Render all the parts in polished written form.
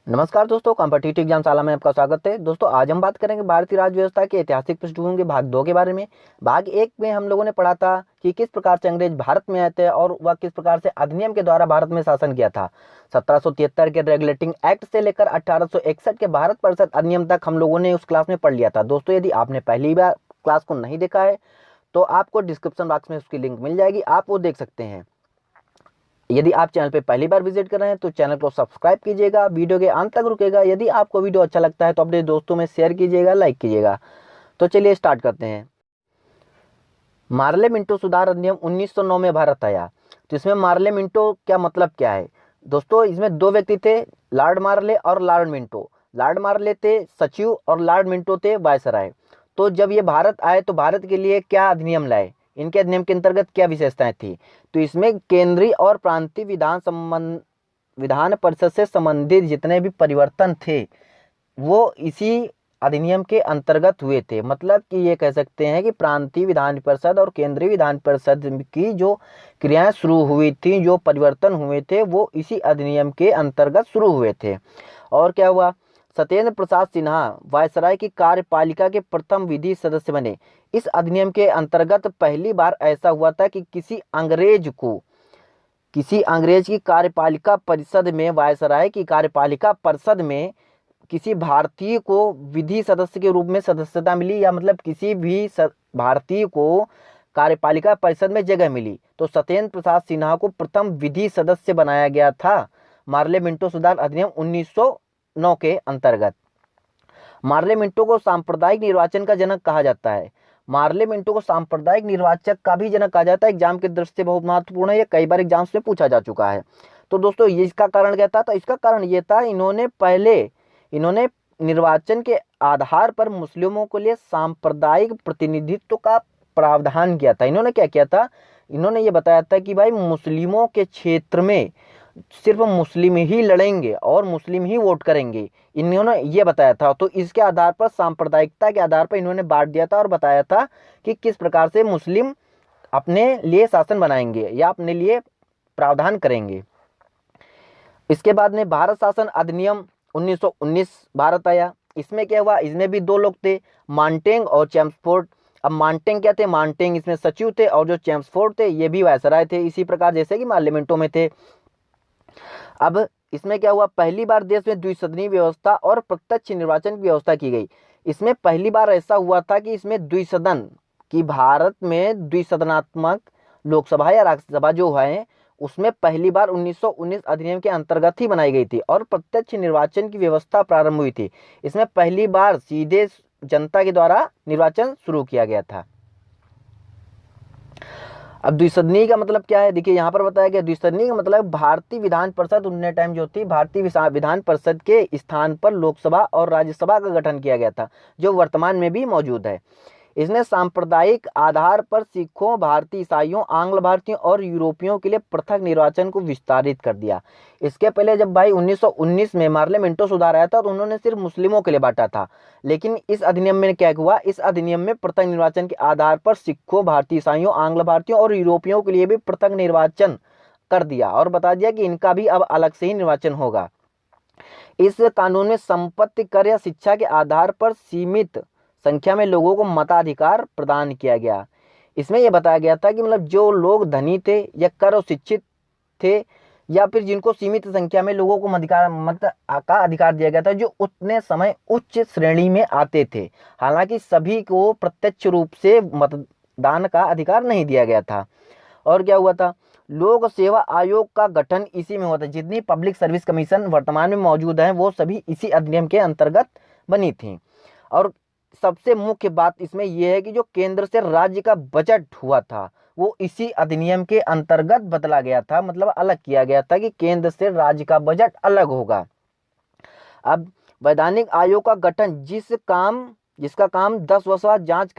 नमस्कार दोस्तों, कॉम्पिटिटिव एग्जामशाला में आपका स्वागत है। दोस्तों, आज हम बात करेंगे भारतीय राज्य व्यवस्था के ऐतिहासिक पृष्ठभूमि के भाग 2 के बारे में। भाग 1 में हम लोगों ने पढ़ा था कि किस प्रकार से अंग्रेज भारत में आए थे और वह किस प्रकार से अधिनियम के द्वारा भारत में शासन किया था। 1773 के रेगुलेटिंग एक्ट से लेकर 1861 के भारत परिषद अधिनियम तक हम लोगों ने उस क्लास में पढ़ लिया था। दोस्तों, यदि आपने पहली बार क्लास को नहीं देखा है तो आपको डिस्क्रिप्शन बॉक्स में उसकी लिंक मिल जाएगी, आप वो देख सकते हैं। यदि आप चैनल पे पहली बार विजिट कर रहे हैं तो चैनल को सब्सक्राइब कीजिएगा, वीडियो के अंत तक रुकेगा। यदि आपको वीडियो अच्छा लगता है तो अपने दोस्तों में शेयर कीजिएगा, लाइक कीजिएगा। तो चलिए स्टार्ट करते हैं। मार्ले मिंटो सुधार अधिनियम 1909 में भारत आया। तो इसमें मार्ले मिंटो क्या मतलब क्या है दोस्तों? इसमें दो व्यक्ति थे, लॉर्ड मार्ले और लॉर्ड मिंटो। लॉर्ड मार्ले थे सचिव और लॉर्ड मिंटो थे वायसराय। तो जब ये भारत आए तो भारत के लिए क्या अधिनियम लाए, इनके अधिनियम के अंतर्गत क्या विशेषताएं थी? तो इसमें केंद्रीय और प्रांतीय विधान परिषद से संबंधित जितने भी परिवर्तन थे वो इसी अधिनियम के अंतर्गत हुए थे। मतलब कि ये कह सकते हैं कि प्रांतीय विधान परिषद और केंद्रीय विधान परिषद की जो क्रियाएं शुरू हुई थी, जो परिवर्तन हुए थे, वो इसी अधिनियम के अंतर्गत शुरू हुए थे। और क्या हुआ? सत्येंद्र प्रसाद सिन्हा वायसराय की कार्यपालिका के प्रथम विधि सदस्य बने। इस अधिनियम के अंतर्गत पहली बार ऐसा हुआ था कि किसी अंग्रेज की कार्यपालिका परिषद में, वायसराय की कार्यपालिका परिषद में किसी भारतीय को विधि सदस्य के रूप में सदस्यता मिली, या मतलब किसी भी भारतीय को कार्यपालिका परिषद में जगह मिली। तो सत्येंद्र प्रसाद सिन्हा को प्रथम विधि सदस्य बनाया गया था मार्ले मिंटो सुधार अधिनियम 1909 के अंतर्गत। मार्ले मिंटो को सांप्रदायिक निर्वाचन का जनक कहा जाता है। मार्ले मिंटो को सांप्रदायिक निर्वाचक का भी जनक कहा जाता है। एग्जाम की दृष्टि से बहुत महत्वपूर्ण है, ये कई बार एग्जाम्स में पूछा जा चुका है। तो दोस्तों, ये इसका कारण क्या था? तो इसका कारण ये था, इन्होंने निर्वाचन के आधार पर मुस्लिमों के लिए सांप्रदायिक प्रतिनिधित्व का प्रावधान किया था। इन्होंने क्या किया था? इन्होंने ये बताया था कि भाई मुस्लिमों के क्षेत्र में सिर्फ मुस्लिम ही लड़ेंगे और मुस्लिम ही वोट करेंगे, इन्होंने ये बताया था। तो इसके आधार पर, सांप्रदायिकता के आधार पर इन्होंने बांट दिया था और बताया था कि किस प्रकार से मुस्लिम अपने लिए शासन बनाएंगे या अपने लिए प्रावधान करेंगे। इसके बाद में भारत शासन अधिनियम 1919 भारत आया। इसमें क्या हुआ? इसमें भी दो लोग थे, मांटेंग और चेम्सफोर्ड। अब मांटेंग क्या थे? मांटेंग इसमें सचिव थे और जो चेम्सफोर्ड थे ये भी वायसराय थे, इसी प्रकार जैसे कि पार्लियामेंटों में थे। अब इसमें क्या हुआ? पहली बार देश में द्विसदनीय व्यवस्था और प्रत्यक्ष निर्वाचन की व्यवस्था की गई। इसमें पहली बार ऐसा हुआ था कि इसमें द्विसदन की, भारत में द्विसदनात्मक लोकसभा या राज्यसभा जो है उसमें पहली बार 1919 अधिनियम के अंतर्गत ही बनाई गई थी और प्रत्यक्ष निर्वाचन की व्यवस्था प्रारंभ हुई थी। इसमें पहली बार सीधे जनता के द्वारा निर्वाचन शुरू किया गया था। अब द्विसदनीय का मतलब क्या है? देखिए यहाँ पर बताया गया, द्विसदनीय का मतलब भारतीय विधान परिषद उन्ने टाइम जो थी, भारतीय विधान परिषद के स्थान पर लोकसभा और राज्यसभा का गठन किया गया था, जो वर्तमान में भी मौजूद है। इसने सांप्रदायिक आधार पर सिखों, भारतीय ईसाइयों, आंग्ल भारतीयों और यूरोपियों के लिए पृथक निर्वाचन को विस्तारित कर दिया। इसके पहले जब भाई 1919 में मार्ले मिंटो सुधार आया था तो उन्होंने सिर्फ मुस्लिमों के लिए बांटा था, लेकिन इस अधिनियम में क्या हुआ? इस अधिनियम में पृथक निर्वाचन के आधार पर सिखों, भारतीय ईसाइयों, आंग्ल भारतीयों और यूरोपियों के लिए भी पृथक निर्वाचन कर दिया और बता दिया कि इनका भी अब अलग से ही निर्वाचन होगा। इस कानून में संपत्ति कर या शिक्षा के आधार पर सीमित संख्या में लोगों को मताधिकार प्रदान किया गया। इसमें यह बताया गया था कि मतलब जो लोग धनी थे या कर और शिक्षित थे, या फिर जिनको सीमित संख्या में लोगों को मत का अधिकार दिया गया था, जो उतने समय उच्च श्रेणी में आते थे। हालांकि सभी को प्रत्यक्ष रूप से मतदान का अधिकार नहीं दिया गया था। और क्या हुआ था? लोक सेवा आयोग का गठन इसी में हुआ था। जितनी पब्लिक सर्विस कमीशन वर्तमान में मौजूद है वो सभी इसी अधिनियम के अंतर्गत बनी थी। और सबसे मुख्य बात इसमें यह है कि जो केंद्र से राज्य का बजट हुआ था वो इसी अधिनियम के अंतर्गत बदला गया था, मतलब अलग किया गया था कि केंद्र से राज्य का बजट अलग होगा। अब वैधानिक आयोग का गठन, जिसका काम 10 वर्ष बाद जांच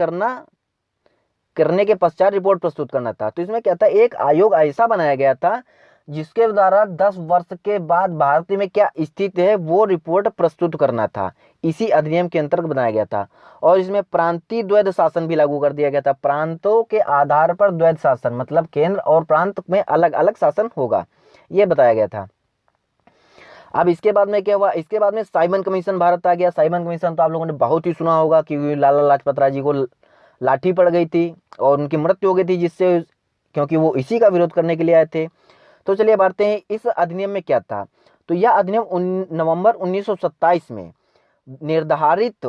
करने के पश्चात रिपोर्ट प्रस्तुत करना था। तो इसमें क्या था? एक आयोग ऐसा बनाया गया था जिसके द्वारा 10 वर्ष के बाद भारत में क्या स्थिति है वो रिपोर्ट प्रस्तुत करना था। इसी अधिनियम के अंतर्गत बनाया गया था। और इसमें प्रांतीय द्वैध शासन भी लागू कर दिया गया था। प्रांतों के आधार पर द्वैध शासन, मतलब केंद्र और प्रांत में अलग अलग शासन होगा, यह बताया गया था। अब इसके बाद में क्या हुआ, इसके बाद में साइमन कमीशन भारत आ गया। साइमन कमीशन तो आप लोगों ने बहुत ही सुना होगा कि लाला लाजपत राय जी को लाठी पड़ गई थी और उनकी मृत्यु हो गई थी, जिससे क्योंकि वो इसी का विरोध करने के लिए आए थे। तो चलिए बढ़ते हैं, इस अधिनियम में क्या था। तो यह अधिनियम नवंबर 1927 में निर्धारित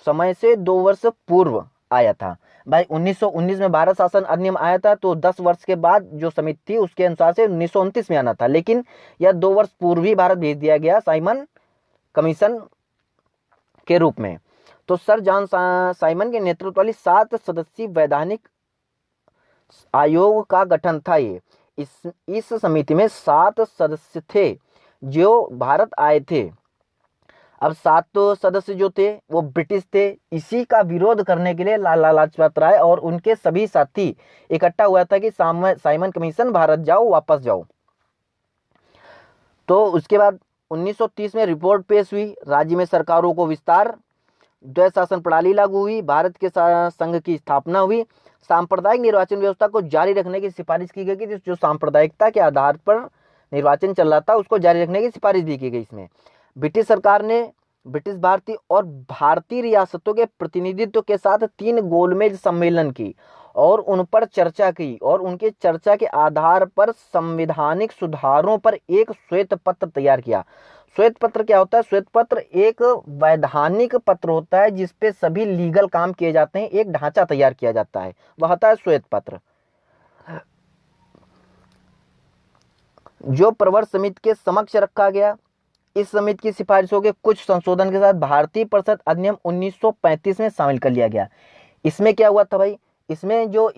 समय से 2 वर्ष पूर्व आया था। भाई 1919 में भारत शासन अधिनियम आया था, तो 10 वर्ष के बाद जो समिति थी उसके अनुसार से 1929 में आना था, लेकिन यह 2 वर्ष पूर्व ही भारत भेज दिया गया साइमन कमीशन के रूप में। तो सर जॉन साइमन के नेतृत्व वाली 7 सदस्यीय वैधानिक आयोग का गठन था। ये इस समिति में 7 सदस्य थे जो भारत आए थे। अब 7 सदस्य जो थे वो ब्रिटिश थे। इसी का विरोध करने के लिए लाला लाजपत राय और उनके सभी साथी इकट्ठा हुआ था कि साइमन कमीशन भारत जाओ, वापस जाओ। तो उसके बाद 1930 में रिपोर्ट पेश हुई, राज्य में सरकारों को विस्तार, द्वैध शासन प्रणाली लागू हुई, भारत के संघ की स्थापना हुई, सांप्रदायिक निर्वाचन व्यवस्था को जारी रखने की सिफारिश की गई कि जो सांप्रदायिकता के आधार पर निर्वाचन चल रहा था उसको जारी रखने की सिफारिश भी की गई। इसमें ब्रिटिश सरकार ने ब्रिटिश भारतीय और भारतीय रियासतों के प्रतिनिधित्व के साथ 3 गोलमेज सम्मेलन की और उन पर चर्चा की और उनके चर्चा के आधार पर संवैधानिक सुधारों पर एक श्वेत पत्र तैयार किया। श्वेत पत्र क्या होता है? श्वेत पत्र एक वैधानिक पत्र होता है जिसपे सभी लीगल काम किए जाते हैं, एक ढांचा तैयार किया जाता है, वह होता है श्वेत पत्र, जो प्रवर समिति के समक्ष रखा गया। इस समिति की सिफारिशों के कुछ संशोधन के साथ भारतीय परिषद अधिनियम 1935 में शामिल कर लिया गया। इसमें क्या हुआ था भाई, इसमें जो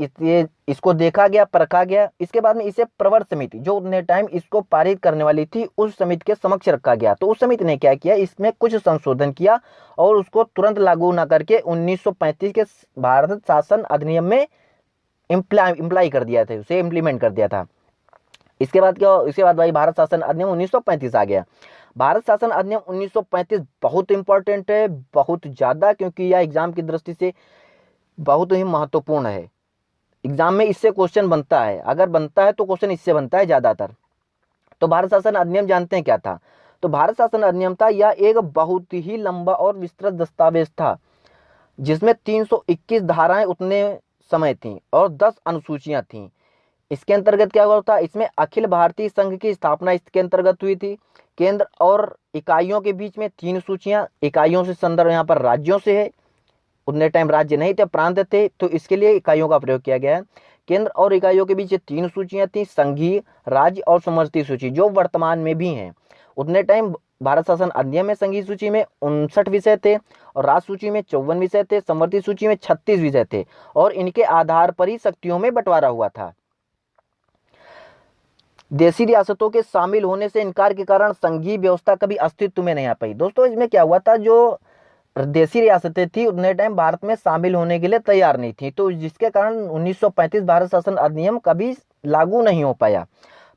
इसको देखा गया, परखा गया, इसके बाद में इसे प्रवर समिति जो उतने टाइम इसको पारित करने वाली थी उस समिति के समक्ष रखा गया। तो उस समिति ने क्या किया, इसमें कुछ संशोधन किया और उसको तुरंत लागू ना करके 1935 के भारत शासन अधिनियम में इम्प्लाई कर दिया था, उसे इम्प्लीमेंट कर दिया था। इसके बाद क्या, इसके बाद भाई भारत शासन अधिनियम 1935 आ गया। भारत शासन अधिनियम 1935 बहुत इंपॉर्टेंट है, बहुत ज़्यादा, क्योंकि यह एग्जाम की दृष्टि से बहुत ही महत्वपूर्ण है। एग्जाम में इससे क्वेश्चन बनता है, अगर बनता है तो क्वेश्चन इससे बनता है ज़्यादातर। तो भारत शासन अधिनियम जानते हैं क्या था? तो भारत शासन अधिनियम था यह एक बहुत ही लंबा और विस्तृत दस्तावेज था जिसमें 321 धाराएं उतने समय थीं और 10 अनुसूचियां थीं। इसके अंतर्गत क्या हुआ था, इसमें अखिल भारतीय संघ की स्थापना इसके अंतर्गत हुई थी। केंद्र और इकाइयों के बीच में 3 सूचियां, इकाइयों से संदर्भ यहाँ पर राज्यों से है, उतने टाइम राज्य नहीं थे, प्रांत थे, तो इसके लिए इकाइयों का प्रयोग किया गया है। केंद्र और इकाइयों के बीच 3 सूचियां थी, संघीय, राज्य और समवर्ती सूची, जो वर्तमान में भी हैं। उतने टाइम भारत शासन अधिनियम में संघीय सूची में 59 विषय थे और राज्य सूची में 54 विषय थे, समवर्ती सूची में 36 विषय थे और इनके आधार पर ही शक्तियों में बंटवारा हुआ था। देशी रियासतों के शामिल होने से इनकार के कारण संघीय व्यवस्था कभी अस्तित्व में नहीं आ पाई। दोस्तों इसमें क्या हुआ था, जो देशी रियासतें थी उतने टाइम भारत में शामिल होने के लिए तैयार नहीं थी, तो जिसके कारण 1935 भारत शासन अधिनियम कभी लागू नहीं हो पाया।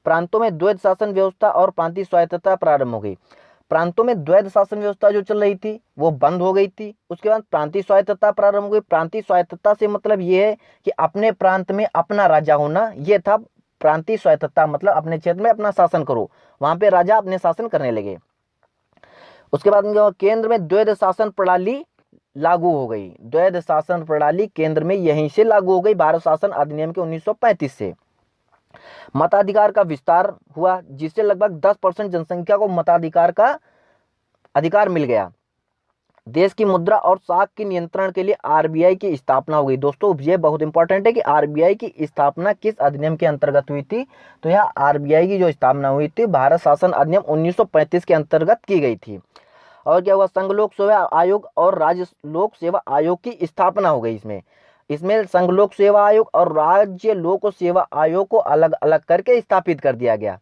प्रांतों में द्वैध शासन व्यवस्था और प्रांतीय स्वायत्तता प्रारंभ हो गई। प्रांतों में द्वैध शासन व्यवस्था जो चल रही थी वो बंद हो गई थी। उसके बाद प्रांतीय स्वायत्तता प्रारंभ हो गई। प्रांतीय स्वायत्तता से मतलब ये है कि अपने प्रांत में अपना राजा होना, ये था प्रांतीय स्वायत्तता, मतलब अपने क्षेत्र में अपना शासन करो, वहां पे राजा अपने शासन करने लगे। उसके बाद केंद्र में द्वैध शासन प्रणाली लागू हो गई। द्वैध शासन प्रणाली केंद्र में यहीं से लागू हो गई भारत शासन अधिनियम के 1935 से। मताधिकार का विस्तार हुआ जिससे लगभग 10% जनसंख्या को मताधिकार का अधिकार मिल गया। देश की मुद्रा और साख के नियंत्रण के लिए आरबीआई की स्थापना हो गई। दोस्तों ये बहुत इंपॉर्टेंट है कि आरबीआई की स्थापना किस अधिनियम के अंतर्गत हुई थी, तो यह आरबीआई की जो स्थापना हुई थी भारत शासन अधिनियम 1935 के अंतर्गत की गई थी। और क्या हुआ, संघ लोक सेवा आयोग और राज्य लोक सेवा आयोग की स्थापना हो गई। इसमें संघ लोक सेवा आयोग और राज्य लोक सेवा आयोग को अलग अलग करके स्थापित कर दिया गया।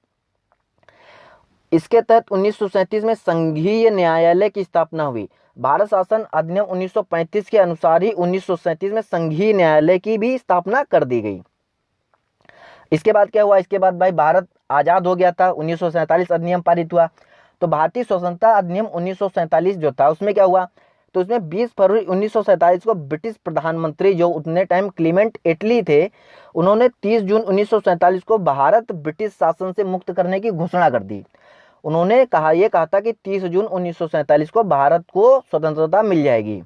इसके तहत 1937 में संघीय न्यायालय की स्थापना हुई। भारत शासन अधिनियम 1935 के अनुसार ही 1937 में संघीय न्यायालय की भी स्थापना कर दी गई। इसके बाद क्या हुआ, इसके बाद भाई भारत आजाद हो गया था, 1947 अधिनियम पारित हुआ। तो भारतीय स्वतंत्रता अधिनियम 1947 जो था उसमें क्या हुआ, तो उसमें 20 फरवरी 1947 को ब्रिटिश प्रधानमंत्री जो उतने टाइम क्लीमेंट एटली थे, उन्होंने 30 जून 1947 को भारत ब्रिटिश शासन से मुक्त करने की घोषणा कर दी। उन्होंने ये कहा था कि 30 जून 1947 को भारत को स्वतंत्रता मिल जाएगी।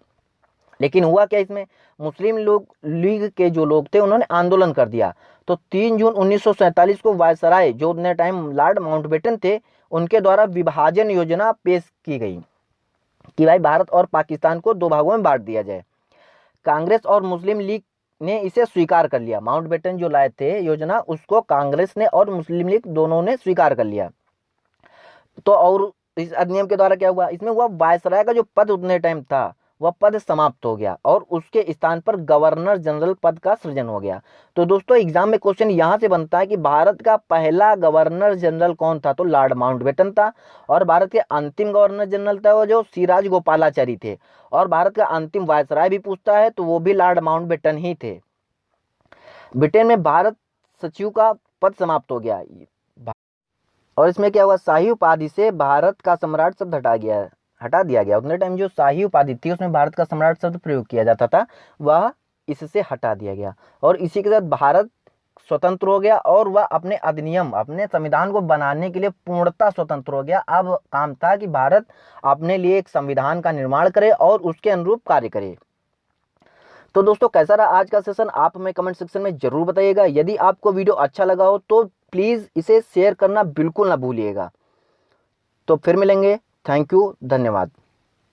लेकिन हुआ क्या, इसमें मुस्लिम लोग लीग के जो लोग थे उन्होंने आंदोलन कर दिया। तो 3 जून 1947 को वायसराय, जो उतने टाइम लॉर्ड माउंटबेटन थे, उनके द्वारा विभाजन योजना पेश की गई कि भाई भारत और पाकिस्तान को 2 भागों में बांट दिया जाए। कांग्रेस और मुस्लिम लीग ने इसे स्वीकार कर लिया। माउंटबेटन जो लाए थे योजना, उसको कांग्रेस ने और मुस्लिम लीग दोनों ने स्वीकार कर लिया। तो और इस अधिनियम के द्वारा क्या हुआ, इसमें हुआ वायसराय का जो पद उतने टाइम था वह पद समाप्त हो गया और उसके स्थान पर गवर्नर जनरल पद का सृजन हो गया। तो दोस्तों एग्जाम में क्वेश्चन यहाँ से बनता है कि भारत का पहला गवर्नर जनरल कौन था, तो लॉर्ड माउंटबेटन था। और भारत के अंतिम गवर्नर जनरल था वो जो सिराज गोपालाचारी थे। और भारत का अंतिम वायसराय भी पूछता है तो वो भी लॉर्ड माउंटबेटन ही थे। ब्रिटेन में भारत सचिव का पद समाप्त हो गया। और इसमें क्या हुआ, शाही उपाधि से भारत का सम्राट शब्द हटा दिया गया। उतने टाइम जो शाही उपाधि थी उसमें भारत का सम्राट शब्द प्रयोग किया जाता था, वह इससे हटा दिया गया। और इसी के साथ भारत स्वतंत्र हो गया और वह अपने अधिनियम, अपने संविधान को बनाने के लिए पूर्णतः स्वतंत्र हो गया। अब काम था कि भारत अपने लिए एक संविधान का निर्माण करे और उसके अनुरूप कार्य करे। तो दोस्तों कैसा रहा आज का सेशन, आप हमें कमेंट सेक्शन में जरूर बताइएगा। यदि आपको वीडियो अच्छा लगा हो तो प्लीज़ इसे शेयर करना बिल्कुल ना भूलिएगा। तो फिर मिलेंगे। थैंक यू, धन्यवाद।